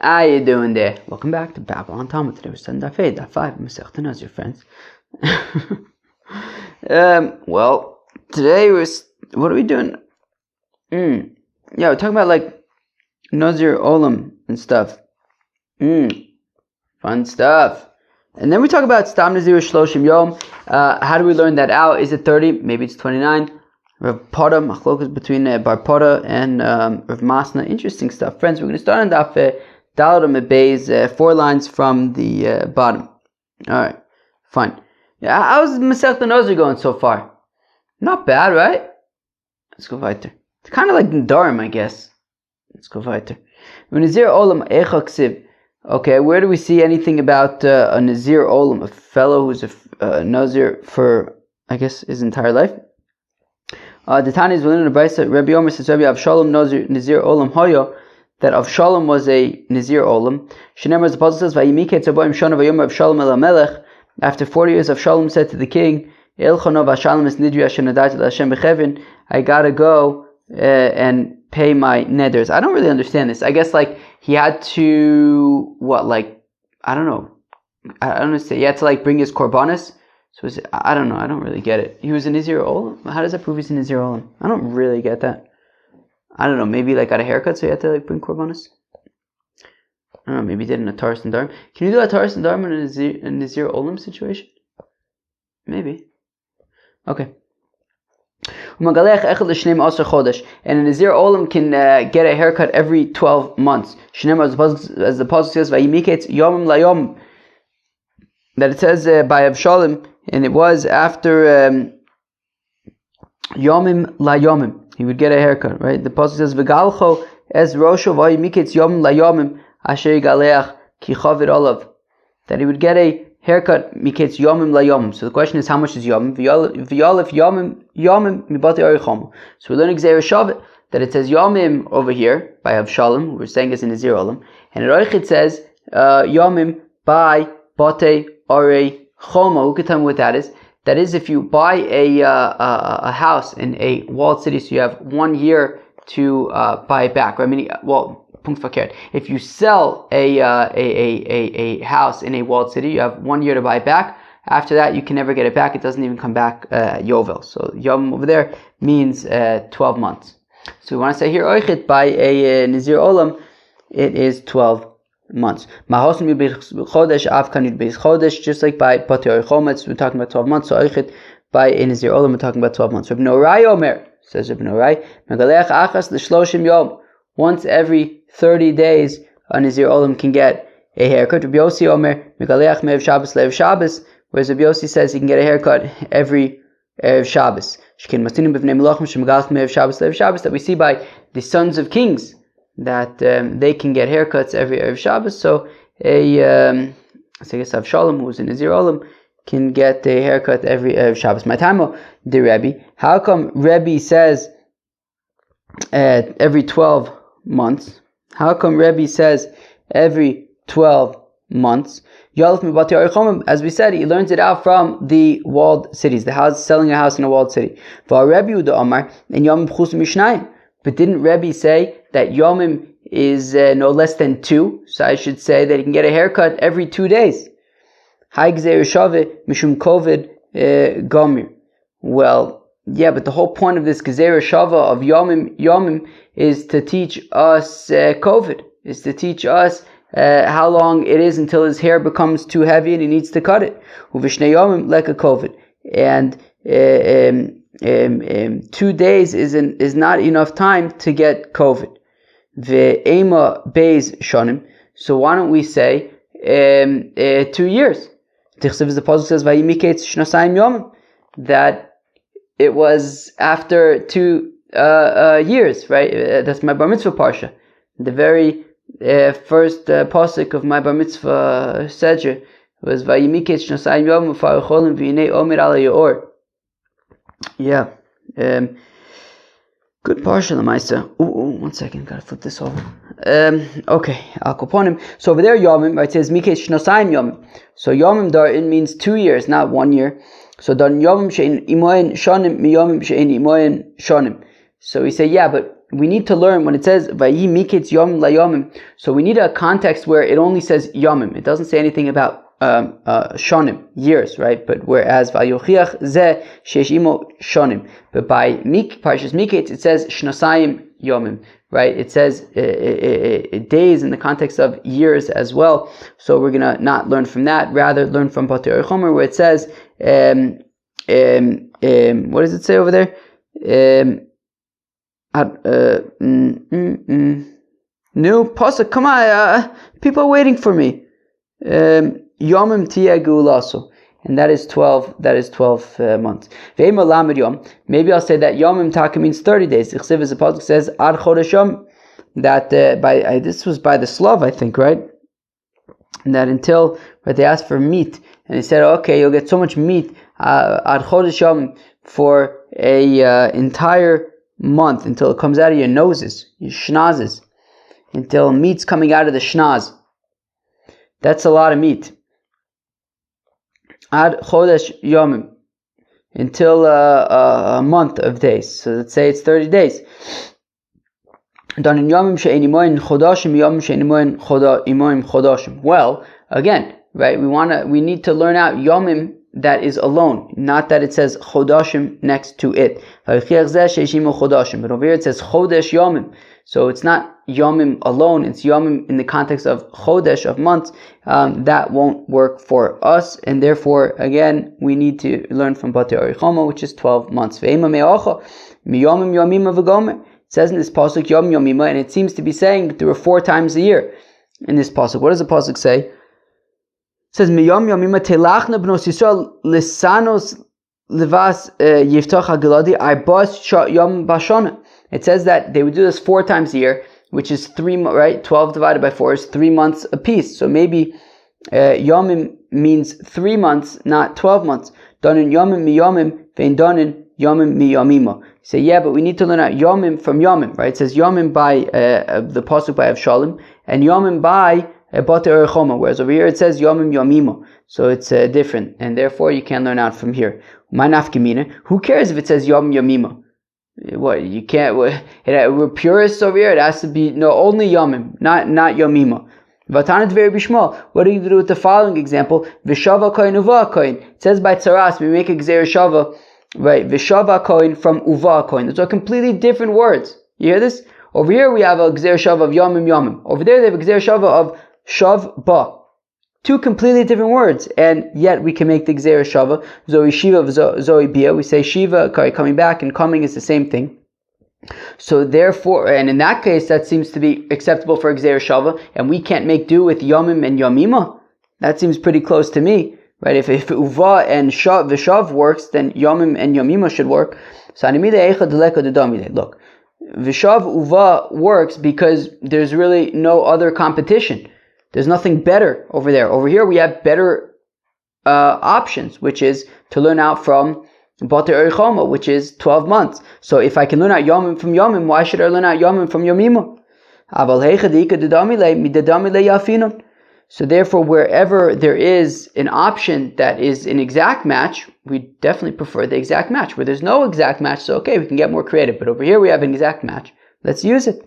How you doing there? Welcome back to Babylon Talmud. Today we're studying Daf 8, Daf 5, Masechta Nazir, friends. Well, today what are we doing? Yeah, we're talking about like Nazir Olam and stuff. Fun stuff. And then we talk about Stam Nazir Shloshim Yom. How do we learn that out? Is it 30? Maybe it's 29. Rav Poda, Machlokas between Bar Poda and Rav Masna. Interesting stuff. Friends, we're going to start on Daf Daladam Beis, 4 lines from the bottom. Alright, fine. Yeah, how's Masechta Nazir going so far? Not bad, right? Let's go weiter. It's kind of like Nedarim, I guess. Let's go weiter. Nazir Olam Echa Ksiv. Okay, where do we see anything about a Nazir Olam, a fellow who's a Nazir for, I guess, his entire life? The Tanya is within the Brisa. Rabbi Omer says, Rabbi Avshalom Nazir Olam Hoyo, that Avshalom was a Nazir Olam. Shenemar, the Apostle says, Vayimiket Zaboim Shana Vayom Avshalom El HaMelech. After 40 years, Avshalom said to the king, Elchonov Avshalom es Nidri Hashem Nadati Hashem Bechevin. I gotta go and pay my neders. I don't really understand this. I guess like he had to, I don't know. I don't understand. He had to like bring his korbanos. So I don't know. I don't really get it. He was a Nazir Olam? How does that prove he's a Nazir Olam? I don't really get that. I don't know. Maybe like got a haircut, so he had to like bring korbanos. I don't know. Maybe he did in a Taurus and Dharm. Can you do a Taurus and Dharm in a Nazir Olam situation? Maybe. Okay. And a Nazir Olam can get a haircut every 12 months. As the Apostle says, Vayimiket Yomim Layom. That it says by Avshalom, and it was after Yomim Layomim. He would get a haircut, right? The Apostle says, V'galcho es rosho vayimiketz Yomim Layomim asher yigaleach ki chavid olav. That he would get a haircut miketz Yomim Layomim. So the question is, how much is Yomim? V'yalef Yomim mibati arichomu. So we're learning Gzeir Shavet, that it says Yomim over here by Avshalom, who we're saying is in Nazir Olam, and in Roich it says Yomim by Bate Are Choma. Who could tell me what that is? That is, if you buy a house in a walled city, so you have 1 year to buy it back. Right? I mean, punkt verkehrt. If you sell a house in a walled city, you have 1 year to buy it back. After that, you can never get it back. It doesn't even come back Yovel. So Yom over there means 12 months. So we want to say here, Oichet by a Nazir Olam, it is 12 months. Just like by Pati Chometz, we're talking about 12 months. So Oichet by a Nazir Olam, we're talking about 12 months. Reb Norai Omer, says Reb Norai, Megaleach Achas l'shloshim yom. Once every 30 days, a Nazir Olam can get a haircut. Reb Yossi Omer, Megaleach me'ev Shabbos le'ev Shabbos, whereas Reb Yossi says he can get a haircut every Erev Shabbos. That we see by the sons of kings, that they can get haircuts every Erev Shabbos. So I guess Avshalom, who's in Nazir Olam, can get a haircut every Erev Shabbos. My time, the Rebbe. How come Rebbe says every 12 months? How come Rebbe says every 12 months? As we said, he learns it out from the walled cities, the house, selling a house in a walled city. But didn't Rebbe say that Yomim is no less than 2? So I should say that he can get a haircut every 2 days. Well, yeah, but the whole point of this Gezeira Shava of Yomim is to teach us COVID, is to teach us how long it is until his hair becomes too heavy and he needs to cut it. Uvishne Yomim like a COVID. And 2 days is not enough time to get COVID. Ve'ema beis shonim. So why don't we say 2 years? Tichsev, the Apostle says, Vayimiketz shnasayim yomim, that it was after 2 years, right? That's my bar mitzvah parsha. The very first pasuk of my bar mitzvah sedger was Vayimiketz shnasayim yomim u'farecholim v'yinei omer ala yaor. Yeah. Good parsha l'maisa. One second, gotta flip this over. Okay, Al Koponim. So over there, Yomim, right, it says Miketz Shnosayim Yomim. So Yomim Darin means 2 years, not 1 year. So Dan Yomim Shein Imoyen Shonim Miyomim Shein Imoyen Shonim. So we say, yeah, but we need to learn when it says Vayi miketz yom layomim. So we need a context where it only says yomim. It doesn't say anything about shonim, years, right? But whereas Vayochiach zeh sheish imo shonim. But by Parshas Miketz it says shnasayim yomim, right? It says days in the context of years as well. So we're gonna not learn from that, rather learn from Batei Chomer, where it says what does it say over there? New pasuk. Come on, people are waiting for me. Yomim tia geulaso, and that is 12. That is 12 months. Maybe I'll say that yomim taka means 30 days. Ichsiv, as the pasuk says, ad chodesh yom. That this was by the Slav, I think, right? And that until they asked for meat, and he said, okay, you'll get so much meat ad chodesh yom for a entire month, until it comes out of your noses, your schnazes, until meat's coming out of the schnaz. That's a lot of meat. Ad chodesh yomim, until a month of days. So let's say it's 30 days. Well, again, right? We need to learn out yomim that is alone, not that it says chodashim next to it. But over here it says chodesh yomim. So it's not yomim alone, it's yomim in the context of chodesh, of months. That won't work for us, and therefore, again, we need to learn from Batei Orichoma, which is 12 months. It says in this pasuk yom yomima, and it seems to be saying that there were 4 times a year in this pasuk. What does the pasuk say? It says miyom yomima telachna bnos Yisrael lisanos levas yiftach hageladi arbas yom bashana. It says that they would do this 4 times a year, which is 3, right? 12 divided by 4 is 3 months apiece. So maybe yomim means 3 months, not 12 months. Donin yomim mi yomim, vein donin yomim mi yomima. Say, yeah, but we need to learn out yomim from yomim, right? It says yomim by the pasuk by Avshalom, and yomim by Batei Orichoma, whereas over here it says yomim yomima. So it's different, and therefore you can learn out from here. Who cares if it says yom yomima? What, you can't, we're purists over here, it has to be, only yomim, not yomima. Vatanat very bishmal. What do you do with the following example? Vishava koin uva koin. It says by tzaras, we make a gzeir shava, right? Vishava koin from uva koin. Those are completely different words. You hear this? Over here we have a gzeir shava of yomim yomim. Over there they have a gzeir shava of shav ba. 2 completely different words, and yet we can make the gzeir shava. Zoe shiva, zoe bia. We say shiva, coming back, and coming is the same thing. So therefore, and in that case, that seems to be acceptable for gzeir shava, and we can't make do with yomim and yomima. That seems pretty close to me, right? If uva and vishav works, then yomim and yomima should work. So look, vishav uva works because there's really no other competition. There's nothing better over there. Over here we have better options, which is to learn out from Batei Orichoma, which is 12 months. So if I can learn out yomim from yomim, why should I learn out yomim from yomima? So therefore, wherever there is an option that is an exact match, we definitely prefer the exact match. Where there's no exact match, so okay, we can get more creative. But over here we have an exact match. Let's use it.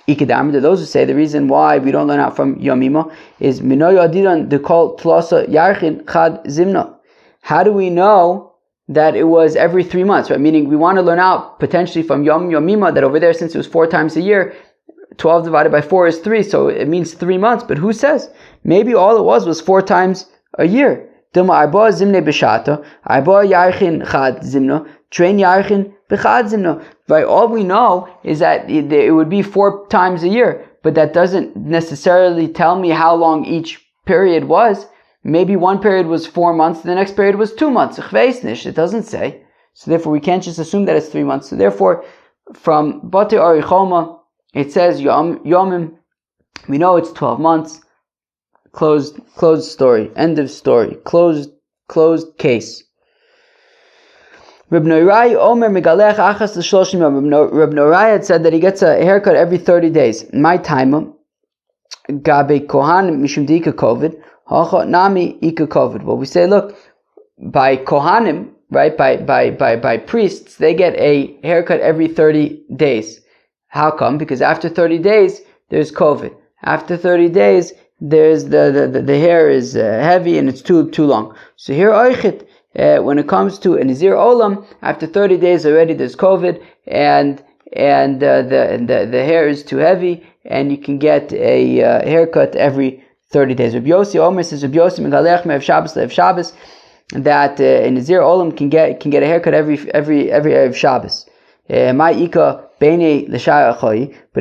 Ikidam, to those who say the reason why we don't learn out from yomima is minoy adiran de kol tlasa yarchin chad zimna. How do we know that it was every 3 months, right? Meaning we want to learn out potentially from yomima that over there, since it was 4 times a year, 12 divided by 4 is 3, so it means 3 months. But who says? Maybe all it was 4 times a year. Dilma arba zimne b'shata, arba yarchin chad zimna, train yarchin b'chad zimna. Right? All we know is that it would be 4 times a year, but that doesn't necessarily tell me how long each period was. Maybe one period was 4 months, the next period was 2 months. It doesn't say. So therefore we can't just assume that it's 3 months. So therefore, from Batei Orichoma, it says yomim. We know it's 12 months. Closed story. End of story. Closed case. Reb Norai Omer Megalech Achas L'Shloshim Yom. Reb Norai had said that he gets a haircut every 30 days. My time, Gabe Kohan Mishum Dika Kovid, Hacha Nami Ika Kovid. Well, we say, look, by Kohanim, right, by priests, they get a haircut every 30 days. How come? Because after 30 days, there's COVID. After 30 days, there's the hair is heavy and it's too long. So here, oichet, when it comes to a Nazir Olam, after 30 days already, there's COVID and the hair is too heavy, and you can get a haircut every 30 days. Rabbi Yossi Omer says, Rabbi Yossi Megalech Me'ev Shabbos Le'ev Shabbos, that a Nazir Olam can get a haircut every Erev Shabbos. But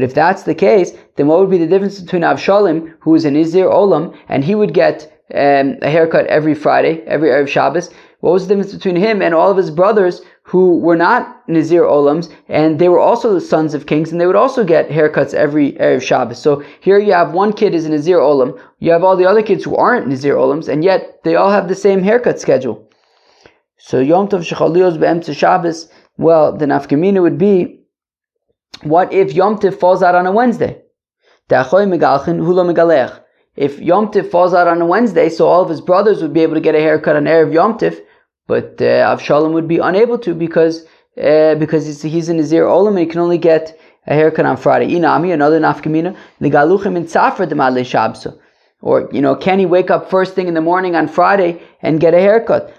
if that's the case, then what would be the difference between Avshalom, who is a Nazir Olam, and he would get a haircut every Friday, every Erev Shabbos? What was the difference between him and all of his brothers who were not Nazir Olams, and they were also the sons of kings, and they would also get haircuts every Erev Shabbos? So here you have one kid is a Nazir Olam, you have all the other kids who aren't Nazir Olams, and yet they all have the same haircut schedule. So Yom Tov Shechalios Be'emtza Shabbos, well, the nafkamina would be, what if Yom Tiv falls out on a Wednesday? If Yom Tiv falls out on a Wednesday, so all of his brothers would be able to get a haircut on Erev Yom Tiv, but Avshalom would be unable to because he's in Nazir Olam and he can only get a haircut on Friday. Inami, another nafkamina, Ligaluchim in Tzafra Demadle Shabso. Or, can he wake up first thing in the morning on Friday and get a haircut?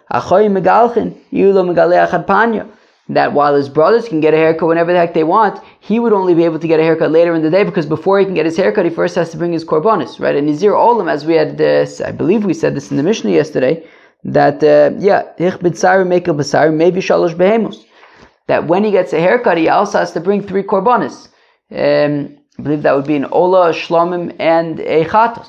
That while his brothers can get a haircut whenever the heck they want, he would only be able to get a haircut later in the day, because before he can get his haircut, he first has to bring his korbanos, right? And Nazir Olam, as we had, I believe we said this in the Mishnah yesterday, that, that when he gets a haircut, he also has to bring 3 korbanos. I believe that would be an Ola, a Shlomim, and a Chatos.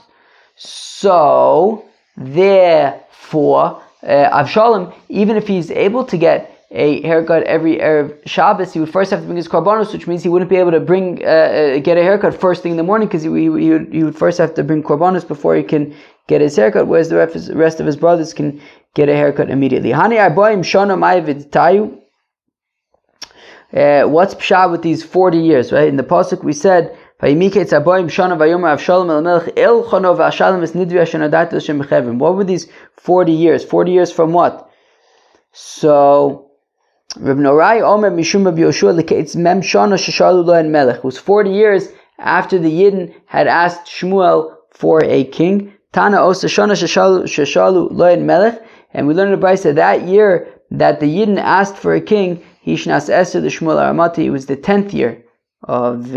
So, therefore, Avshalom, even if he's able to get a haircut every Erev Shabbos, he would first have to bring his korbanos, which means he wouldn't be able to get a haircut first thing in the morning, because he would first have to bring korbanos before he can get his haircut, whereas the rest of his brothers can get a haircut immediately. What's pshat with these 40 years, right? In the pasuk we said, what were these 40 years? 40 years from what? So, Reb Norai Omer Mishum Rabbi Yoshua L'keitz Mem Shana Sheshalu Lohen Melech. It was 40 years after the Yidden had asked Shmuel for a king. Tana Osa Shana Sheshalu Lohen Melech. And we learned in the Brisa that year that the Yidden asked for a king, Hishnas Eser the Shmuel Aramati. It was the 10th year of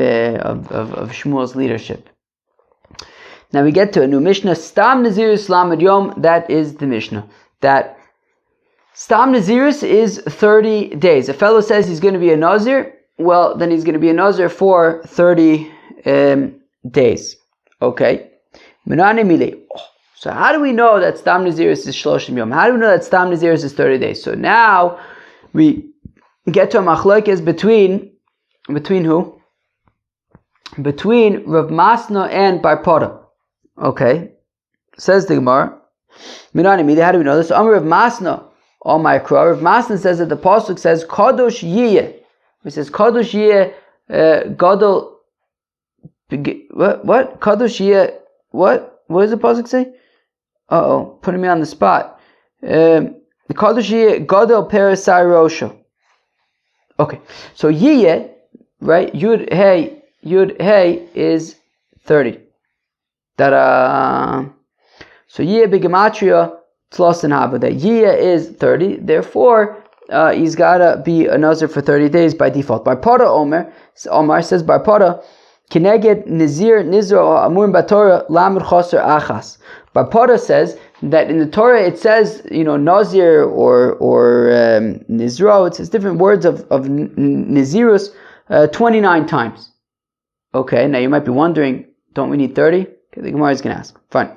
Shmuel's leadership. Now we get to a new Mishnah. Stam Nazir Islam Ad Yom. That is the Mishnah. That Stam Naziris is 30 days. A fellow says he's going to be a Nazir, well, then he's going to be a Nazir for 30 days. Okay. So how do we know that Stam Naziris is Shloshim Yom? How do we know that Stam Naziris is 30 days? So now we get to a machlokes between who? Between Rav Masna and Bar Pora. Okay. Says the Gemara. How do we know this? Amar Rav Masna. Oh my crow. Rav Masna says that the pasuk says Kadosh Yiyeh. It says Kadosh Yiyeh Gadol. What? Kadosh Yiyeh. What? What does the pasuk say? Putting me on the spot. Kadosh Yiyeh Gadol Peresai Rosho. Okay, so Yiyeh, right? Yud Hey is 30. So Yiyeh B'Gematria Tlos and Haba. That Yiyah is 30, therefore he's gotta be a Nazir for 30 days by default. Bar Pora Omar says Bar Pora Kineged Nazir Nizro Amur Batorah Lamr Choser Achas. Bar Pora says that in the Torah it says, Nazir or Nizro, it says different words of Nazirus 29 times. Okay, now you might be wondering, don't we need 30? Okay, the Gemara is going to ask. Fine.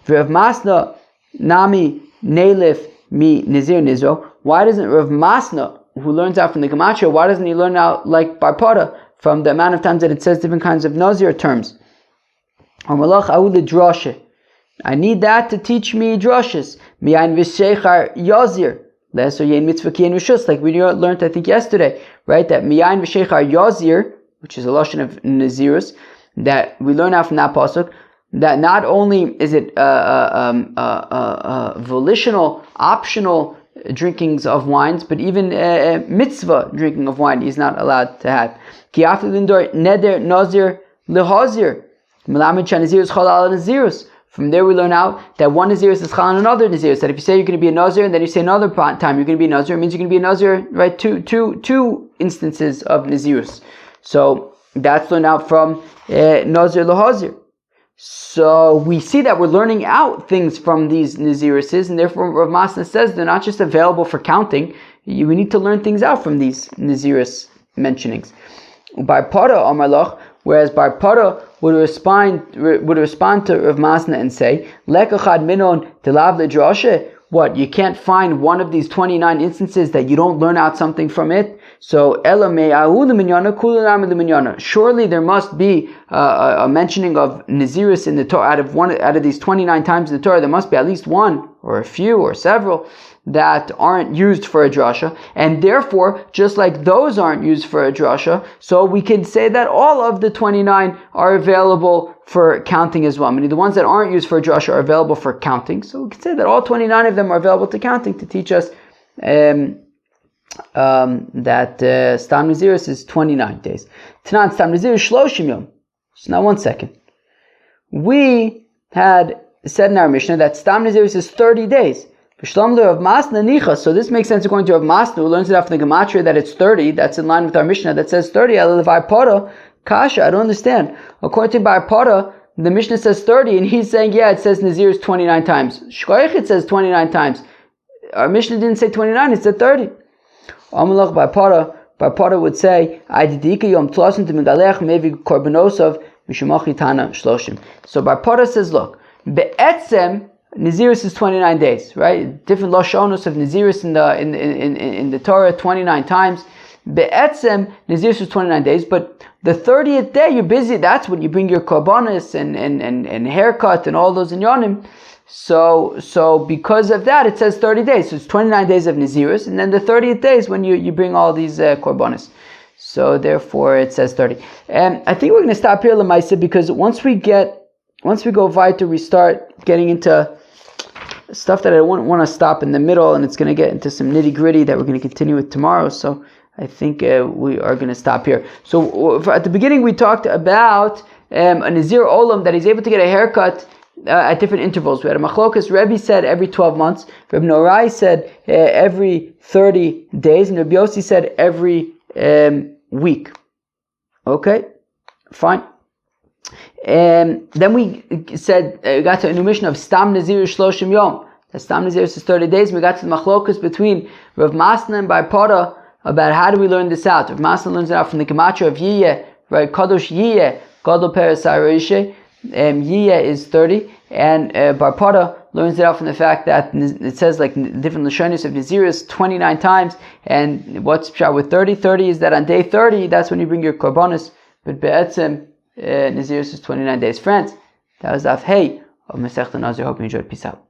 Rav Masna Nami Nelif Mi Nazir Nizro. Why doesn't Rav Masna, who learns out from the Gematria, why doesn't he learn out like Bar Pora from the amount of times that it says different kinds of Nazir terms? I need that to teach me drushes. Mi'ayin v'sheichar yazir. Lesser yein mitzvah kiyin v'shus. Like we learned, I think, yesterday, right? That mi'ayin v'sheichar yazir, which is a lashon of Nazirus, that we learn out from that pasuk, that not only is it volitional, optional drinkings of wines, but even mitzvah drinking of wine he's not allowed to have. Ki after lindor neder nazir lehazir melamed shanazirus chal al nazirus. From there we learn out that one nazirus is chal on another nazirus. That if you say you're going to be a nazir and then you say another time you're going to be a nazir, it means you're going to be a nazir, right? Two instances of nazirus. So that's learned out from nazir lehazir. So we see that we're learning out things from these naziruses, and therefore Rav Masna says they're not just available for counting. We need to learn things out from these nazirus mentionings. By Pada Amar Lach, whereas by Pada would respond to Rav Masna and say, Lekachad minon telav ledrashe. What, you can't find one of these 29 instances that you don't learn out something from it? So, surely there must be a mentioning of Nazirus in the Torah. Out of these 29 times in the Torah, there must be at least one, or a few, or several that aren't used for a drasha. And therefore, just like those aren't used for a drasha, so we can say that all of the 29 are available for counting as well. I mean, the ones that aren't used for a drasha are available for counting. So we can say that all 29 of them are available to counting to teach us that Stam Nazirus is 29 days. Tanan Stam Nazirus Shloshim Yom. So now 1 second. We had said in our Mishnah that Stam Nazirus is 30 days. So this makes sense according to Rav Masna, who learns it off the Gematria that it's 30. That's in line with our Mishnah that says 30. Kasha, I don't understand. According to Bar Pada, the Mishnah says 30, and he's saying, yeah, it says Nazirus 29 times. Shkoich, it says 29 times. Our Mishnah didn't say 29, it said 30. Amalach Bar Pada would say, so Bar Pada says, look, Be'etzem, Nazirus is 29 days, right? Different lashonos of Nazirus in the Torah 29 times. Be'etzem, Nazirus is 29 days, but the 30th day you're busy. That's when you bring your korbanos and haircut and all those inyanim. So because of that, it says 30 days. So it's 29 days of Nazirus, and then the 30th day is when you bring all these korbanos. So therefore, it says 30. And I think we're going to stop here, Lamaisa, because once we go weiter, we start getting into stuff that I wouldn't want to stop in the middle, and it's going to get into some nitty gritty that we're going to continue with tomorrow. So I think we are going to stop here. So at the beginning, we talked about a Nazir Olam that he's able to get a haircut at different intervals. We had a Machlokas. Rebbe said every 12 months. Rebbe Norai said every 30 days. And Rebbe Yossi said every week. Okay, fine. And then we said, we got to a new mission of Stam Nazir Shloshim Yom. The Stam Nazir is 30 days. And we got to the Machlokas between Rav Masna and Bar Pada about how do we learn this out. Rav Masna learns it out from the Gematria of Yiyeh, right? Kadosh Yiyeh, Gadol Peres Arishe. Yiyeh is 30. And Bar Pada learns it out from the fact that it says like different Lashonis of Nazirus 29 times. And what's pshat with 30? 30 is that on day 30, that's when you bring your korbanos. But Be'etzem, Nazirus is 29 days. Friends, that was Daf Hey of Masechta Nazir. Hope you enjoyed. Peace out.